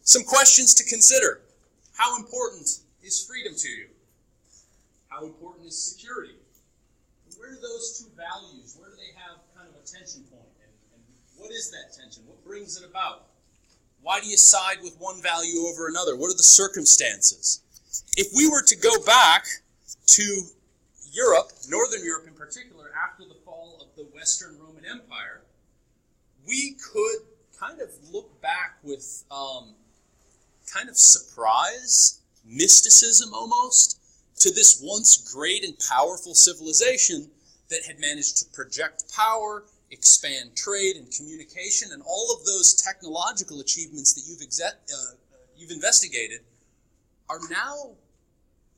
Some questions to consider. How important is freedom to you? How important is security? Where do those two values, where do they have kind of a tension point? And what is that tension? What brings it about? Why do you side with one value over another? What are the circumstances? If we were to go back to Europe, Northern Europe in particular, after the fall of the Western Roman Empire, we could kind of look back with kind of surprise, mysticism almost, to this once great and powerful civilization that had managed to project power, expand trade and communication, and all of those technological achievements that you've investigated are now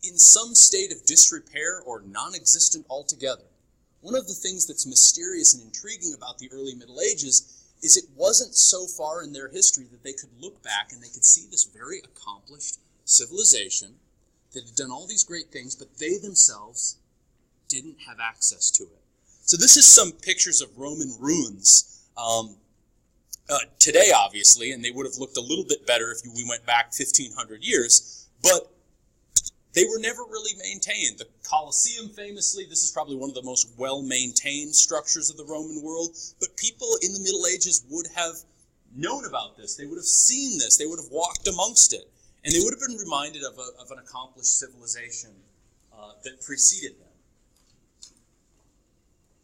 in some state of disrepair or non-existent altogether. One of the things that's mysterious and intriguing about the early Middle Ages is it wasn't so far in their history that they could look back and they could see this very accomplished civilization that had done all these great things, but they themselves didn't have access to it. So this is some pictures of Roman ruins today, obviously, and they would have looked a little bit better if we went back 1,500 years, but they were never really maintained. The Colosseum, famously, this is probably one of the most well-maintained structures of the Roman world, but people in the Middle Ages would have known about this. They would have seen this. They would have walked amongst it, and they would have been reminded of an accomplished civilization that preceded them.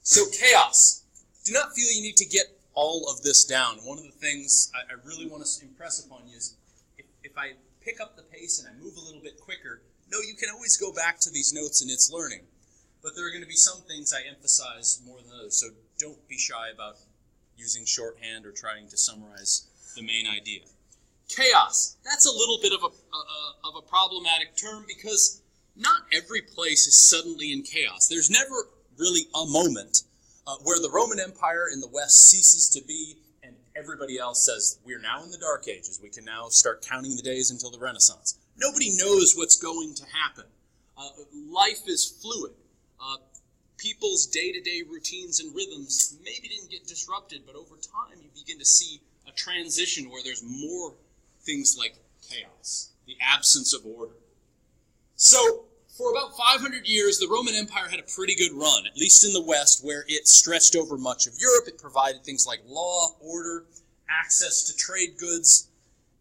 So chaos. Do not feel you need to get all of this down. One of the things I really want to impress upon you is if I pick up the pace and I move a little bit quicker, no, you can always go back to these notes and it's learning. But there are going to be some things I emphasize more than others, so don't be shy about using shorthand or trying to summarize the main idea. Chaos. That's a little bit of a problematic term because not every place is suddenly in chaos. There's never really a moment where the Roman Empire in the West ceases to be and everybody else says, we're now in the Dark Ages. We can now start counting the days until the Renaissance. Nobody knows what's going to happen. Life is fluid. People's day-to-day routines and rhythms maybe didn't get disrupted, but over time you begin to see a transition where there's more things like chaos, the absence of order. So, for about 500 years, the Roman Empire had a pretty good run, at least in the West, where it stretched over much of Europe. It provided things like law, order, access to trade goods,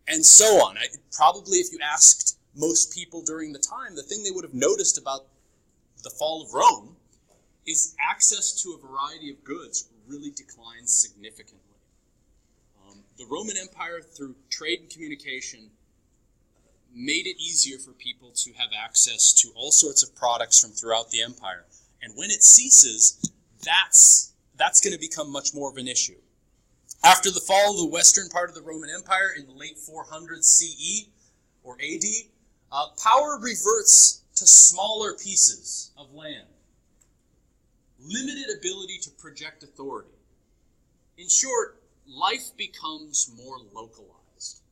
and so on. Probably if you asked most people during the time, the thing they would have noticed about the fall of Rome is access to a variety of goods really declined significantly. The Roman Empire, through trade and communication, made it easier for people to have access to all sorts of products from throughout the empire. And when it ceases, that's going to become much more of an issue. After the fall of the western part of the Roman Empire in the late 400s CE or AD, power reverts to smaller pieces of land. Limited ability to project authority. In short, life becomes more localized.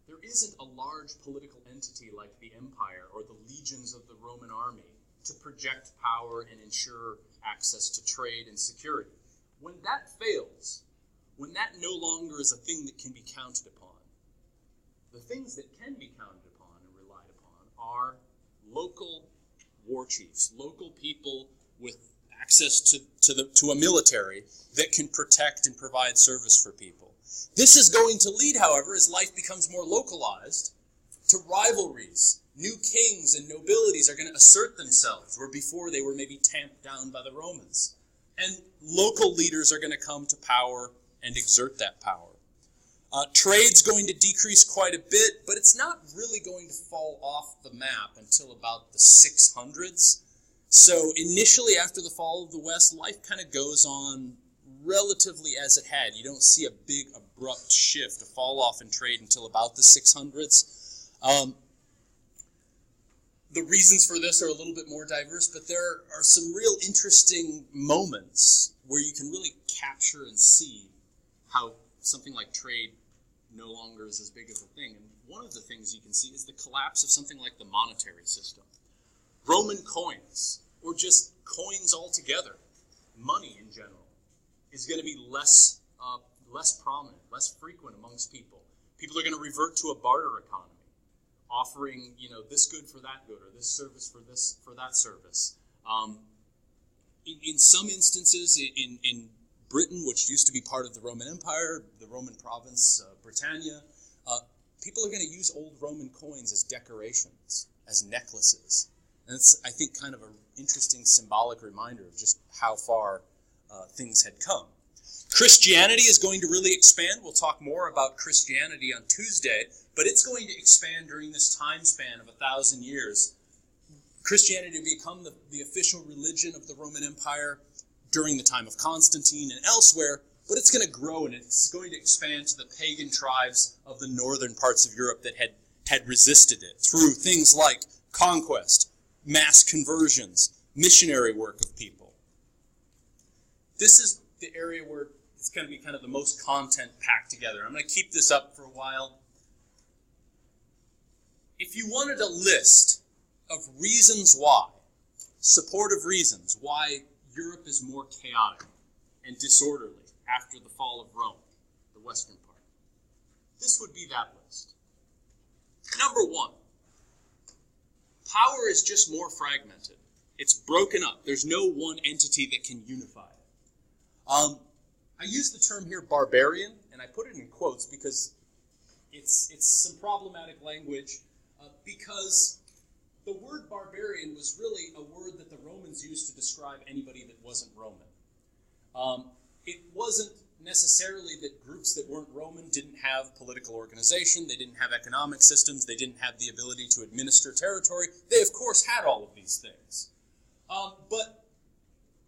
There isn't a large political entity like the empire or the legions of the Roman army to project power and ensure access to trade and security. When that fails, when that no longer is a thing that can be counted upon, the things that can be counted upon and relied upon are local war chiefs, local people with access to a military that can protect and provide service for people. This is going to lead, however, as life becomes more localized, to rivalries. New kings and nobilities are going to assert themselves, where before they were maybe tamped down by the Romans. And local leaders are going to come to power and exert that power. Trade's going to decrease quite a bit, but it's not really going to fall off the map until about the 600s. So initially, after the fall of the West, life kind of goes on relatively as it had. You don't see a big abrupt shift, a fall off in trade until about the 600s. The reasons for this are a little bit more diverse, but there are some real interesting moments where you can really capture and see how something like trade no longer is as big of a thing. And one of the things you can see is the collapse of something like the monetary system. Roman coins, or just coins altogether, money in general, is going to be less prominent, less frequent amongst people. People are going to revert to a barter economy, offering, this good for that good, or this service for that service. In some instances, in Britain, which used to be part of the Roman Empire, the Roman province, Britannia, people are going to use old Roman coins as decorations, as necklaces. And it's, I think, kind of an interesting symbolic reminder of just how far things had come. Christianity is going to really expand. We'll talk more about Christianity on Tuesday, but it's going to expand during this time span of 1,000 years. Christianity become the official religion of the Roman Empire during the time of Constantine and elsewhere, but it's going to grow and it's going to expand to the pagan tribes of the northern parts of Europe that had resisted it through things like conquest, mass conversions, missionary work of people. This is the area where it's going to be kind of the most content packed together. I'm going to keep this up for a while. If you wanted a list of reasons why, supportive reasons why Europe is more chaotic and disorderly after the fall of Rome, the western part, this would be that list. Number one, power is just more fragmented. It's broken up. There's no one entity that can unify it. I use the term here barbarian, and I put it in quotes because it's some problematic language, because the word barbarian was really a word that the Romans used to describe anybody that wasn't Roman. It wasn't necessarily that groups that weren't Roman didn't have political organization, they didn't have economic systems, they didn't have the ability to administer territory. They, of course, had all of these things. But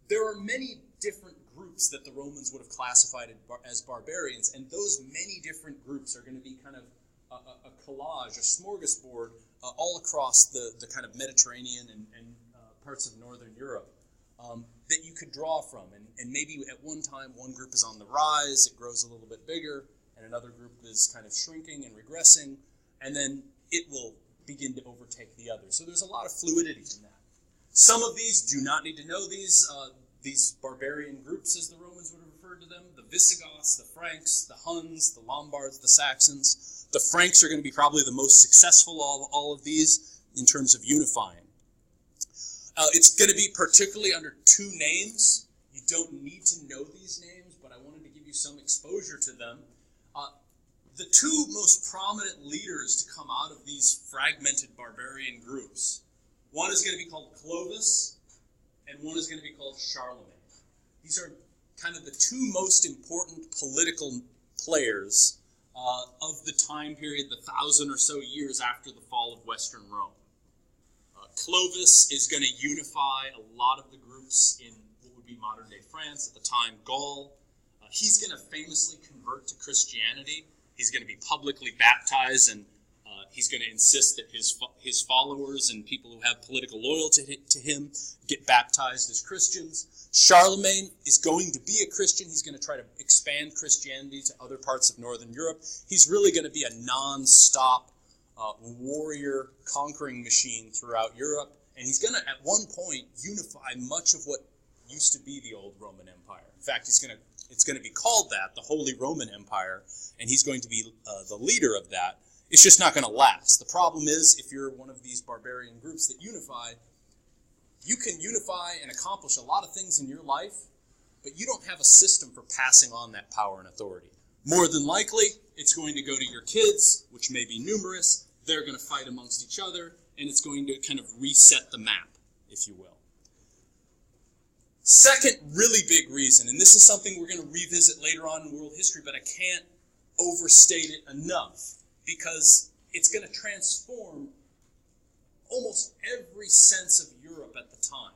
there are many different groups that the Romans would have classified as barbarians, and those many different groups are going to be kind of a collage, a smorgasbord, all across the kind of Mediterranean and parts of Northern Europe that you could draw from. And maybe at one time, one group is on the rise, it grows a little bit bigger, and another group is kind of shrinking and regressing, and then it will begin to overtake the other. So there's a lot of fluidity in that. Some of these do not need to know these barbarian groups, as the Romans would have referred to them: the Visigoths, the Franks, the Huns, the Lombards, the Saxons. The Franks are going to be probably the most successful of all of these in terms of unifying. It's going to be particularly under two names. You don't need to know these names, but I wanted to give you some exposure to them. The two most prominent leaders to come out of these fragmented barbarian groups, one is going to be called Clovis, and one is going to be called Charlemagne. These are kind of the two most important political players of the time period, the 1,000 or so years after the fall of Western Rome. Clovis is going to unify a lot of the groups in what would be modern-day France, at the time Gaul. He's going to famously convert to Christianity. He's going to be publicly baptized, and he's going to insist that his followers and people who have political loyalty to him get baptized as Christians. Charlemagne is going to be a Christian. He's going to try to expand Christianity to other parts of Northern Europe. He's really going to be a non-stop warrior conquering machine throughout Europe. And he's going to, at one point, unify much of what used to be the old Roman Empire. In fact, it's going to be called that, the Holy Roman Empire, and he's going to be the leader of that. It's just not going to last. The problem is, if you're one of these barbarian groups that unify, you can unify and accomplish a lot of things in your life, but you don't have a system for passing on that power and authority. More than likely, it's going to go to your kids, which may be numerous. They're going to fight amongst each other, and it's going to kind of reset the map, if you will. Second really big reason, and this is something we're going to revisit later on in world history, but I can't overstate it enough, because it's going to transform almost every sense of Europe at the time.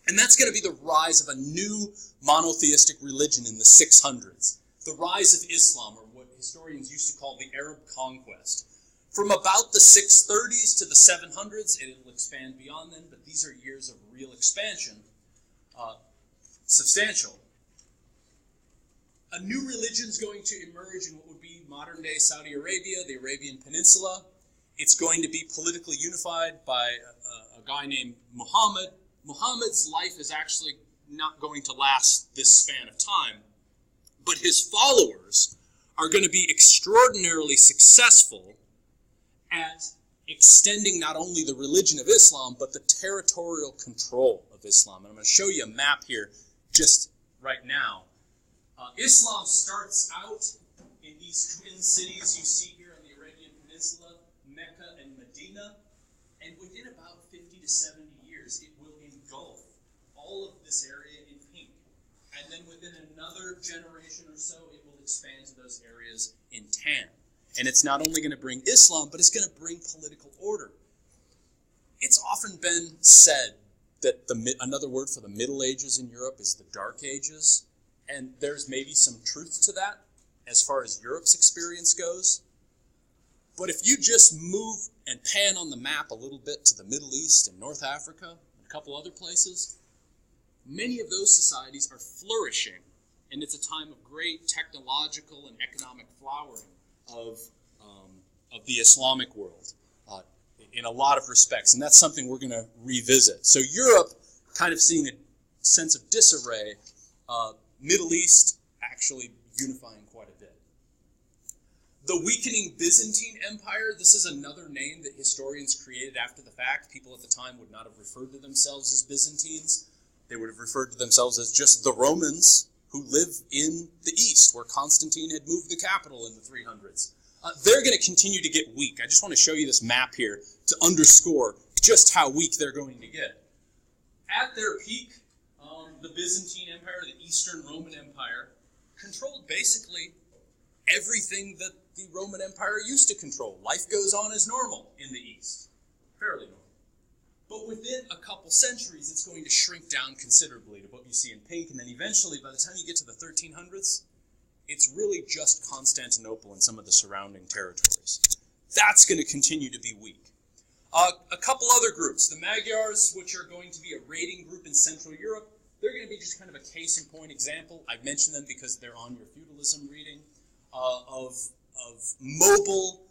And that's going to be the rise of a new monotheistic religion in the 600s. The rise of Islam, or what historians used to call the Arab conquest. From about the 630s to the 700s, it will expand beyond then, but these are years of real expansion, substantial. A new religion is going to emerge in what would be modern-day Saudi Arabia, the Arabian Peninsula. It's going to be politically unified by a guy named Muhammad. Muhammad's life is actually not going to last this span of time, but his followers are going to be extraordinarily successful at extending not only the religion of Islam, but the territorial control of Islam. And I'm going to show you a map here just right now. Islam starts out in these twin cities you see here on the Arabian Peninsula, Mecca and Medina, and within about 50 to 70 years, it will engulf all of this area in pink. And then within another generation or so, it will expand to those areas in tan. And it's not only going to bring Islam, but it's going to bring political order. It's often been said that another word for the Middle Ages in Europe is the Dark Ages. And there's maybe some truth to that as far as Europe's experience goes. But if you just move and pan on the map a little bit to the Middle East and North Africa, and a couple other places, many of those societies are flourishing. And it's a time of great technological and economic flowering of the Islamic world in a lot of respects. And that's something we're going to revisit. So Europe kind of seeing a sense of disarray, Middle East actually unifying quite a bit. The weakening Byzantine Empire, this is another name that historians created after the fact. People at the time would not have referred to themselves as Byzantines. They would have referred to themselves as just the Romans who live in the East, where Constantine had moved the capital in the 300s. They're going to continue to get weak. I just want to show you this map here to underscore just how weak they're going to get. At their peak, the Byzantine Empire, the Eastern Roman Empire, controlled basically everything that the Roman Empire used to control. Life goes on as normal in the East. Fairly normal. But within a couple centuries, it's going to shrink down considerably to what you see in pink, and then eventually, by the time you get to the 1300s, it's really just Constantinople and some of the surrounding territories. That's going to continue to be weak. A couple other groups, the Magyars, which are going to be a raiding group in Central Europe, they're going to be just kind of a case in point example. I mention them because they're on your feudalism reading of mobile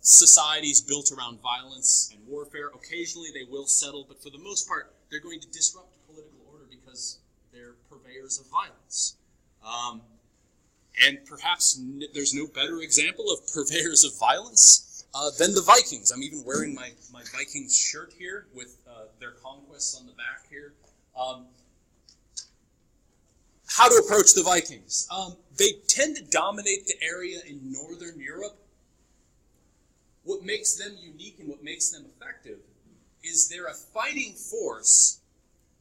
societies built around violence and warfare. Occasionally they will settle, but for the most part, they're going to disrupt political order because they're purveyors of violence. And perhaps there's no better example of purveyors of violence than the Vikings. I'm even wearing my Vikings shirt here with their conquests on the back here. How to approach the Vikings. They tend to dominate the area in northern Europe. What makes them unique and what makes them effective is they're a fighting force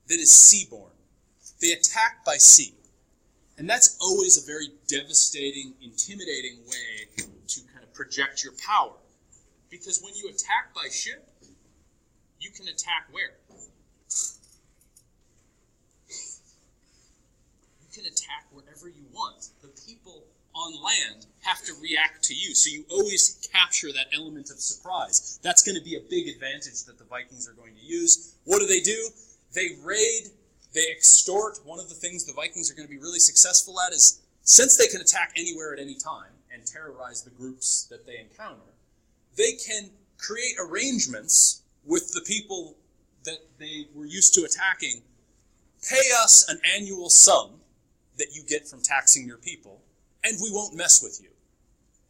that is seaborne. They attack by sea. And that's always a very devastating, intimidating way to kind of project your power. Because when you attack by ship, you can attack where? You can attack wherever you want. The people on land have to react to you. So you always capture that element of surprise. That's going to be a big advantage that the Vikings are going to use. What do? They raid, they extort. One of the things the Vikings are going to be really successful at is, since they can attack anywhere at any time and terrorize the groups that they encounter, they can create arrangements with the people that they were used to attacking. Pay us an annual sum that you get from taxing your people, and we won't mess with you.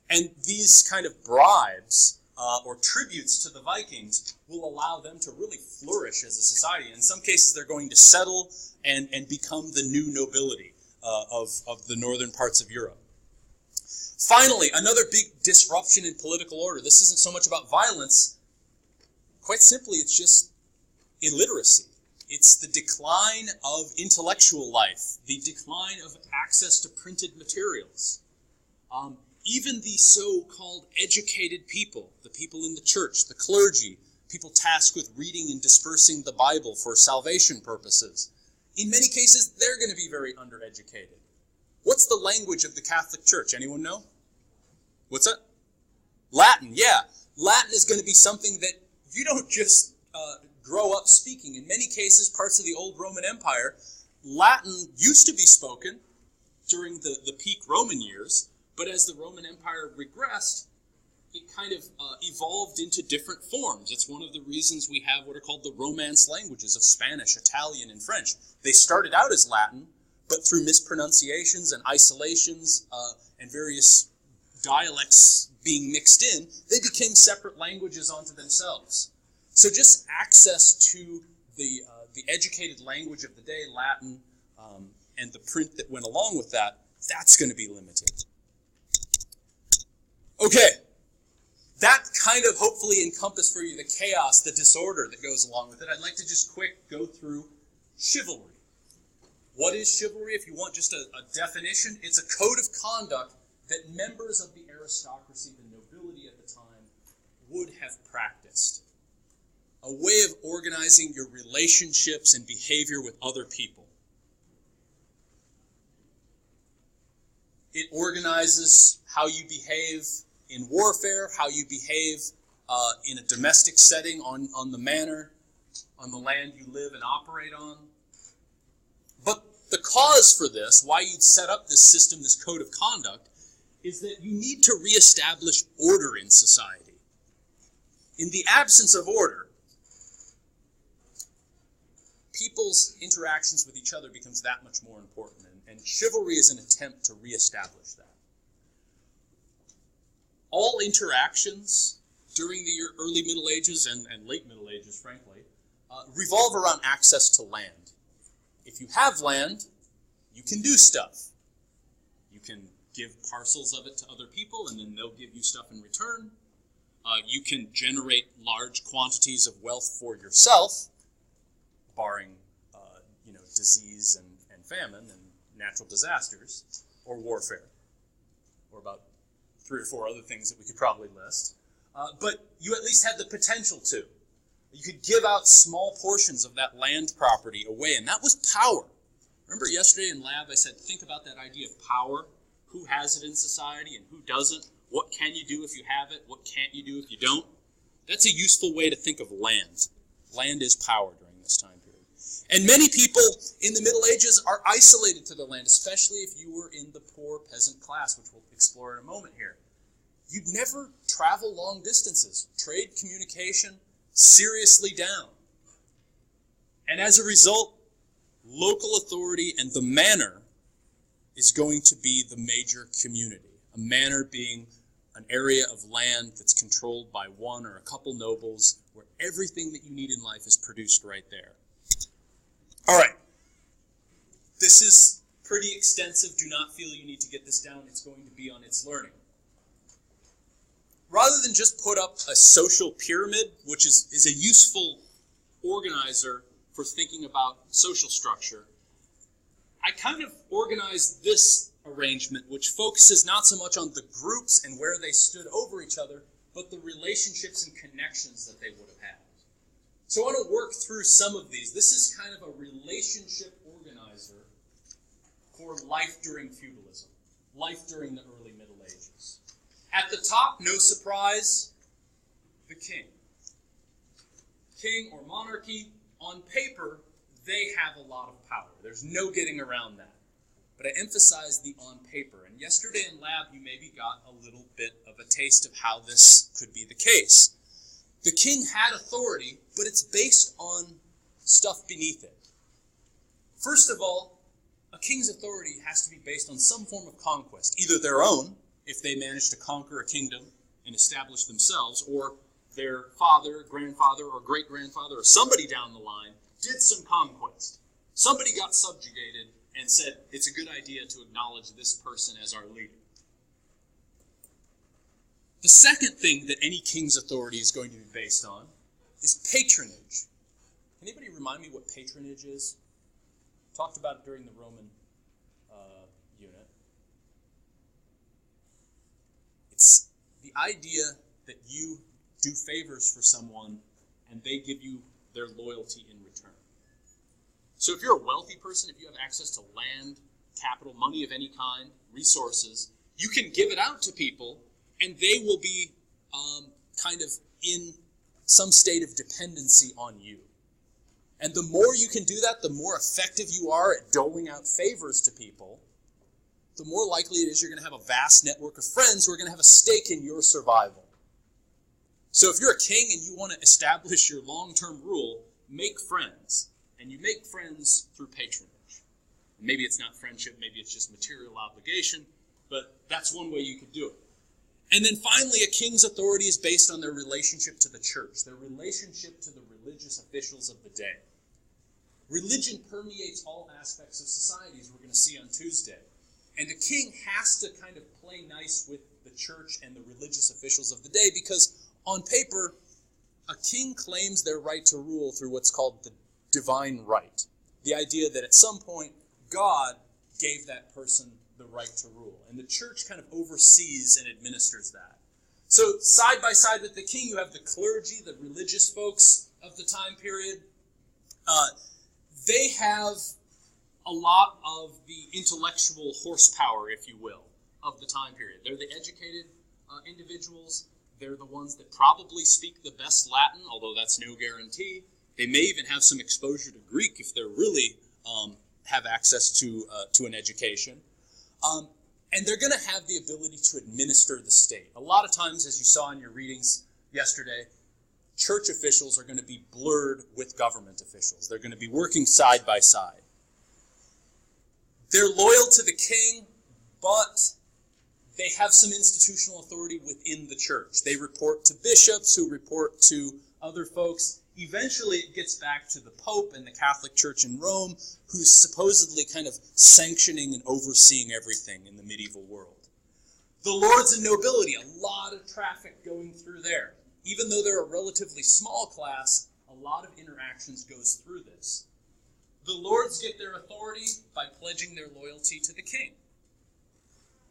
And these kind of bribes or tributes to the Vikings will allow them to really flourish as a society. In some cases, they're going to settle and become the new nobility of the northern parts of Europe. Finally, another big disruption in political order. This isn't so much about violence. Quite simply, it's just illiteracy. It's the decline of intellectual life, the decline of access to printed materials. Even the so-called educated people, the people in the church, the clergy, people tasked with reading and dispersing the Bible for salvation purposes, in many cases, they're going to be very undereducated. What's the language of the Catholic Church? Anyone know? What's that? Latin, yeah. Latin is going to be something that you don't just grow up speaking. In many cases, parts of the old Roman Empire, Latin used to be spoken during the peak Roman years, but as the Roman Empire regressed, it kind of evolved into different forms. It's one of the reasons we have what are called the Romance languages of Spanish, Italian, and French. They started out as Latin, but through mispronunciations and isolations and various dialects being mixed in, they became separate languages unto themselves. So just access to the educated language of the day, Latin, and the print that went along with that, that's going to be limited. Okay, that kind of hopefully encompassed for you the chaos, the disorder that goes along with it. I'd like to just quick go through chivalry. What is chivalry? If you want just a definition, it's a code of conduct that members of the aristocracy, the nobility at the time, would have practiced. A way of organizing your relationships and behavior with other people. It organizes how you behave in warfare, how you behave in a domestic setting on the manor, on the land you live and operate on. But the cause for this, why you'd set up this system, this code of conduct, is that you need to reestablish order in society. In the absence of order, people's interactions with each other becomes that much more important, and chivalry is an attempt to reestablish that. All interactions during the early Middle Ages and late Middle Ages, frankly, revolve around access to land. If you have land, you can do stuff. You can give parcels of it to other people, and then they'll give you stuff in return. You can generate large quantities of wealth for yourself, barring disease and famine and natural disasters, or warfare, or about 3 or 4 other things that we could probably list. But you at least had the potential to. You could give out small portions of that land property away, and that was power. Remember yesterday in lab I said, think about that idea of power. Who has it in society and who doesn't? What can you do if you have it? What can't you do if you don't? That's a useful way to think of land. Land is power during this time period. And many people in the Middle Ages are isolated to their land, especially if you were in the poor peasant class, which we'll explore in a moment here. You'd never travel long distances. Trade communication seriously down. And as a result, local authority and the manor is going to be the major community. A manor being an area of land that's controlled by one or a couple nobles, where everything that you need in life is produced right there. All right. This is pretty extensive. Do not feel you need to get this down. It's going to be on its learning. Rather than just put up a social pyramid, which is a useful organizer for thinking about social structure, I kind of organized this arrangement, which focuses not so much on the groups and where they stood over each other, but the relationships and connections that they would have had. So I want to work through some of these. This is kind of a relationship organizer for life during feudalism, life during the early Middle Ages. At the top, no surprise, the king. King or monarchy, on paper, they have a lot of power. There's no getting around that. But I emphasize the on paper. And yesterday in lab, you maybe got a little bit of a taste of how this could be the case. The king had authority, but it's based on stuff beneath it. First of all, a king's authority has to be based on some form of conquest, either their own, if they manage to conquer a kingdom and establish themselves, or their father, grandfather, or great-grandfather, or somebody down the line did some conquest. Somebody got subjugated and said, it's a good idea to acknowledge this person as our leader. The second thing that any king's authority is going to be based on is patronage. Can anybody remind me what patronage is? Talked about it during the Roman unit. It's the idea that you do favors for someone and they give you their loyalty in return. So if you're a wealthy person, if you have access to land, capital, money of any kind, resources, you can give it out to people and they will be kind of in some state of dependency on you. And the more you can do that, the more effective you are at doling out favors to people, the more likely it is you're going to have a vast network of friends who are going to have a stake in your survival. So if you're a king and you want to establish your long-term rule, make friends. And you make friends through patronage. Maybe it's not friendship, maybe it's just material obligation, but that's one way you could do it. And then finally, a king's authority is based on their relationship to the church, their relationship to the religious officials of the day. Religion permeates all aspects of society, as we're going to see on Tuesday. And a king has to kind of play nice with the church and the religious officials of the day because, on paper, a king claims their right to rule through what's called the divine right. The idea that at some point, God gave that person the right to rule. And the church kind of oversees and administers that. So side by side with the king, you have the clergy, the religious folks of the time period. They have a lot of the intellectual horsepower, if you will, of the time period. They're the educated individuals. They're the ones that probably speak the best Latin, although that's no guarantee. They may even have some exposure to Greek if they're really have access to an education. And they're going to have the ability to administer the state. A lot of times, as you saw in your readings yesterday, church officials are going to be blurred with government officials. They're going to be working side by side. They're loyal to the king, but they have some institutional authority within the church. They report to bishops who report to other folks. Eventually, it gets back to the Pope and the Catholic Church in Rome, who's supposedly kind of sanctioning and overseeing everything in the medieval world. The lords and nobility, a lot of traffic going through there. Even though they're a relatively small class, a lot of interactions goes through this. The lords get their authority by pledging their loyalty to the king.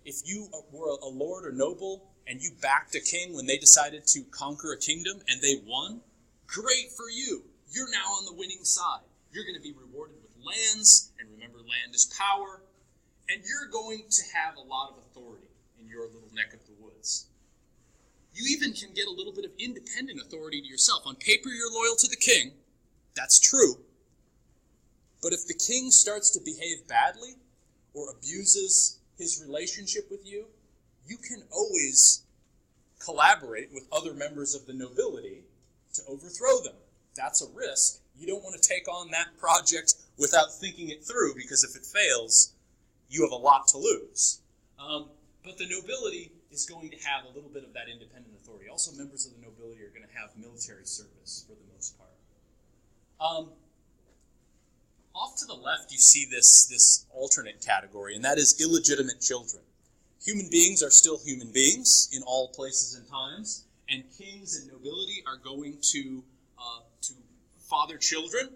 If you were a lord or noble and you backed a king when they decided to conquer a kingdom and they won, great for you. You're now on the winning side. You're going to be rewarded with lands, and remember, land is power, and you're going to have a lot of authority in your little neck of the woods. You even can get a little bit of independent authority to yourself. On paper, you're loyal to the king. That's true. But if the king starts to behave badly or abuses his relationship with you, you can always collaborate with other members of the nobility to overthrow them. That's a risk. You don't want to take on that project without thinking it through, because if it fails, you have a lot to lose. But the nobility is going to have a little bit of that independent authority. Also, members of the nobility are going to have military service for the most part. Off to the left, you see this alternate category, and that is illegitimate children. Human beings are still human beings in all places and times, and kings and nobility are going to father children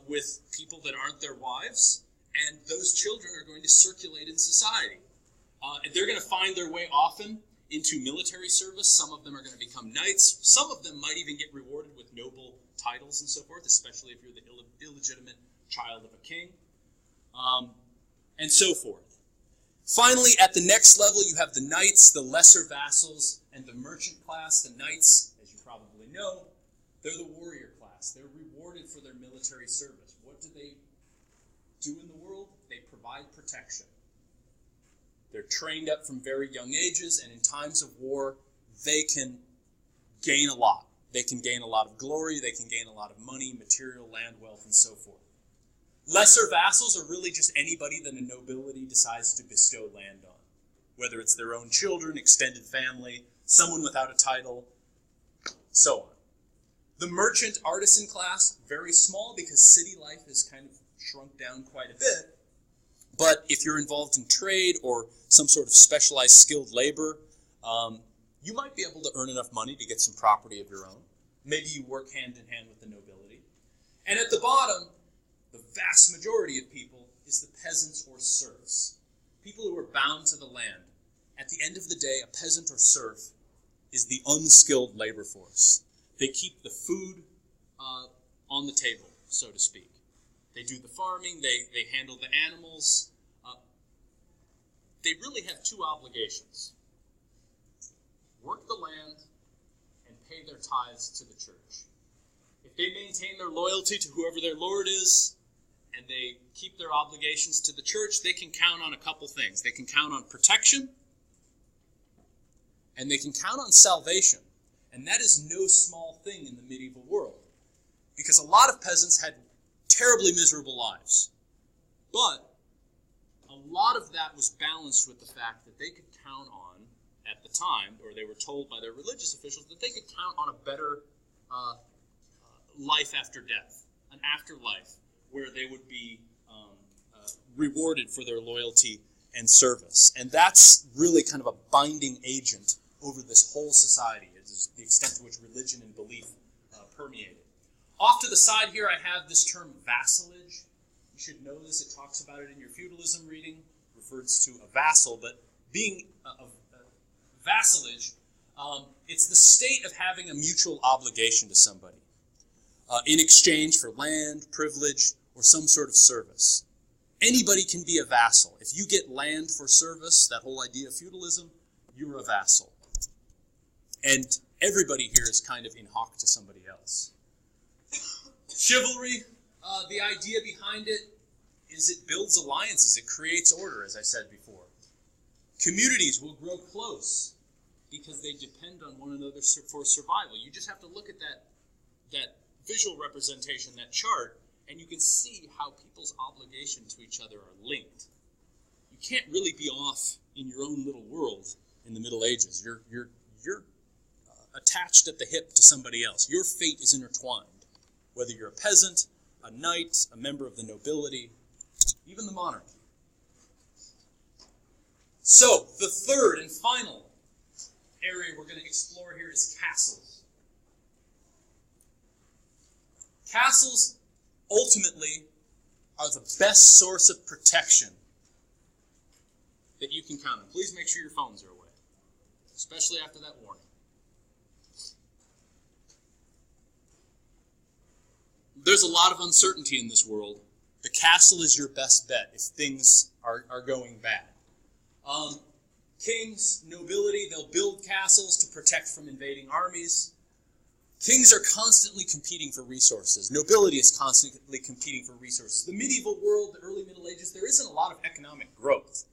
with people that aren't their wives, and those children are going to circulate in society. They're going to find their way often into military service. Some of them are going to become knights. Some of them might even get rewarded with noble titles and so forth, especially if you're the illegitimate child of a king, and so forth. Finally, at the next level, you have the knights, the lesser vassals, and the merchant class. The knights, as you probably know, they're the warrior class. They're rewarded for their military service. What do they do in the world? They provide protection. They're trained up from very young ages, and in times of war, they can gain a lot. They can gain a lot of glory, they can gain a lot of money, material, land, wealth, and so forth. Lesser vassals are really just anybody that a nobility decides to bestow land on, whether it's their own children, extended family, someone without a title, so on. The merchant artisan class, very small because city life has kind of shrunk down quite a bit. But if you're involved in trade or some sort of specialized skilled labor, you might be able to earn enough money to get some property of your own. Maybe you work hand in hand with the nobility. And at the bottom, the vast majority of people is the peasants or serfs, people who are bound to the land. At the end of the day, a peasant or serf is the unskilled labor force. They keep the food on the table, so to speak. They do the farming, they handle the animals. They really have two obligations: work the land and pay their tithes to the church. If they maintain their loyalty to whoever their lord is, and they keep their obligations to the church, they can count on a couple things. They can count on protection, and they can count on salvation. And that is no small thing in the medieval world, because a lot of peasants had terribly miserable lives. But a lot of that was balanced with the fact that they could count on at the time, or they were told by their religious officials, that they could count on a better life after death, an afterlife where they would be rewarded for their loyalty and service. And that's really kind of a binding agent over this whole society, is the extent to which religion and belief permeated. Off to the side here, I have this term vassalage. You should know this. It talks about it in your feudalism reading. It refers to a vassal, but being a vassalage, it's the state of having a mutual obligation to somebody in exchange for land, privilege, or some sort of service. Anybody can be a vassal. If you get land for service, that whole idea of feudalism, you're a vassal. And everybody here is kind of in hock to somebody else. Chivalry, the idea behind it is it builds alliances, it creates order, as I said before. Communities will grow close because they depend on one another for survival. You just have to look at that visual representation, that chart, and you can see how people's obligations to each other are linked. You can't really be off in your own little world in the Middle Ages. You're attached at the hip to somebody else. Your fate is intertwined. Whether you're a peasant, a knight, a member of the nobility, even the monarchy. So, the third and final area we're going to explore here is castles. Castles, ultimately, are the best source of protection that you can count on. Please make sure your phones are away, especially after that warning. There's a lot of uncertainty in this world. The castle is your best bet if things are going bad. Kings, nobility, they'll build castles to protect from invading armies. Kings are constantly competing for resources. Nobility is constantly competing for resources. The medieval world, the early Middle Ages, there isn't a lot of economic growth.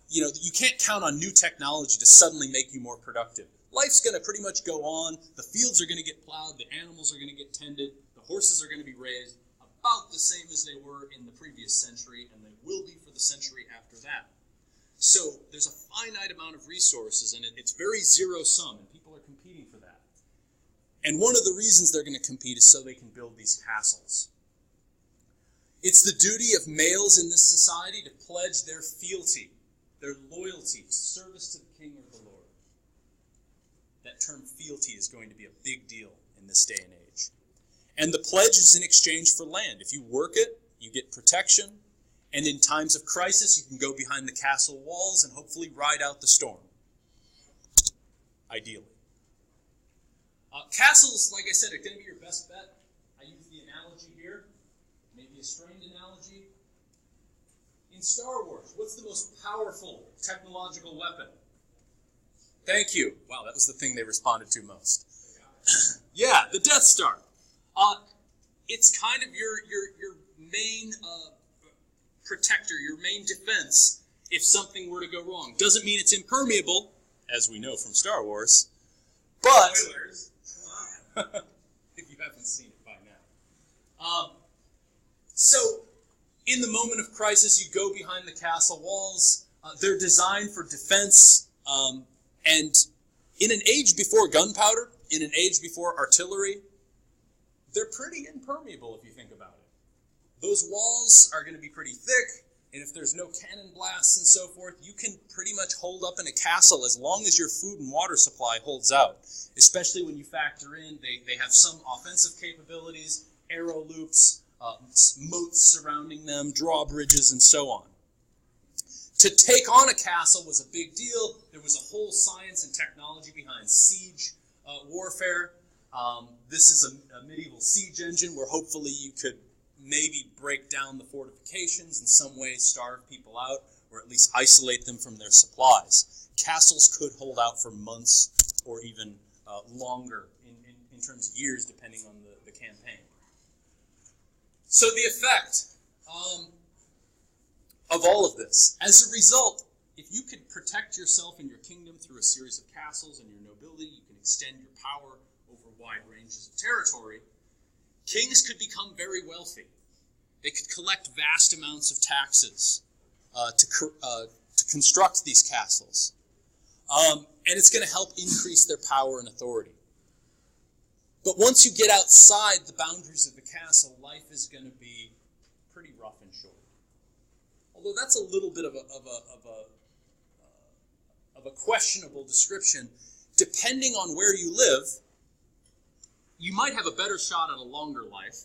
You can't count on new technology to suddenly make you more productive. Life's going to pretty much go on. The fields are going to get plowed. The animals are going to get tended. The horses are going to be raised about the same as they were in the previous century, and they will be for the century after that. So there's a finite amount of resources, and it's very zero-sum, and people are competing for that. And one of the reasons they're going to compete is so they can build these castles. It's the duty of males in this society to pledge their fealty, their loyalty, service to the king or the lord. That term fealty is going to be a big deal in this day and age. And the pledge is in exchange for land. If you work it, you get protection. And in times of crisis, you can go behind the castle walls and hopefully ride out the storm. Ideally. Castles, like I said, are going to be your best bet. I use the analogy here, maybe a strained analogy. In Star Wars, what's the most powerful technological weapon? Thank you. Wow, that was the thing they responded to most. Yeah, the Death Star. It's kind of your main protector, your main defense if something were to go wrong. Doesn't mean it's impermeable, as we know from Star Wars, but spoilers. If you haven't seen it by now. So, in the moment of crisis, you go behind the castle walls. They're designed for defense, and in an age before gunpowder, in an age before artillery, they're pretty impermeable if you think about it. Those walls are going to be pretty thick, and if there's no cannon blasts and so forth, you can pretty much hold up in a castle as long as your food and water supply holds out, especially when you factor in they have some offensive capabilities, arrow loops, moats surrounding them, drawbridges, and so on. To take on a castle was a big deal. There was a whole science and technology behind siege warfare. This is a medieval siege engine where hopefully you could maybe break down the fortifications, in some way starve people out, or at least isolate them from their supplies. Castles could hold out for months or even longer in terms of years, depending on the campaign. So the effect of all of this, as a result, if you could protect yourself and your kingdom through a series of castles and your nobility, you can extend your power over wide ranges of territory. Kings could become very wealthy. They could collect vast amounts of taxes to construct these castles. And it's going to help increase their power and authority. But once you get outside the boundaries of the castle, life is going to be pretty rough and short. Although that's a little bit of a questionable description. Depending on where you live, you might have a better shot at a longer life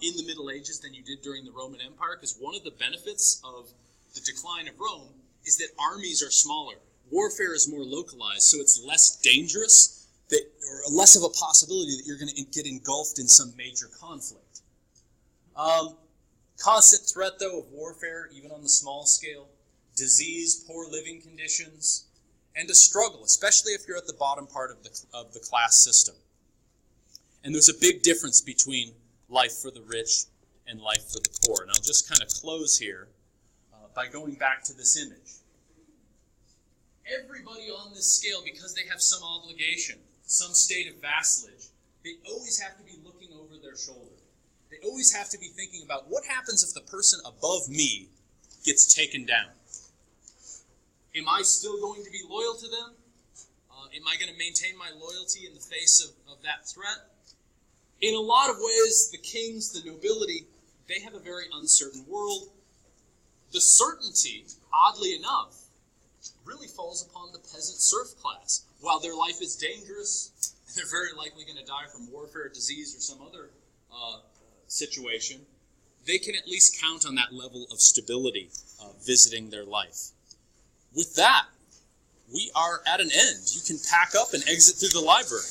in the Middle Ages than you did during the Roman Empire, because one of the benefits of the decline of Rome is that armies are smaller. Warfare is more localized, so it's less dangerous, or less of a possibility that you're going to get engulfed in some major conflict. Constant threat, though, of warfare, even on the small scale, disease, poor living conditions, and a struggle, especially if you're at the bottom part of the class system. And there's a big difference between life for the rich and life for the poor. And I'll just kind of close here by going back to this image. Everybody on this scale, because they have some obligation, some state of vassalage, they always have to be looking over their shoulder. They always have to be thinking about what happens if the person above me gets taken down. Am I still going to be loyal to them? Am I going to maintain my loyalty in the face of that threat? In a lot of ways, the kings, the nobility, they have a very uncertain world. The certainty, oddly enough, really falls upon the peasant serf class. While their life is dangerous, they're very likely going to die from warfare, disease, or some other situation, they can at least count on that level of stability visiting their life. With that, we are at an end. You can pack up and exit through the library.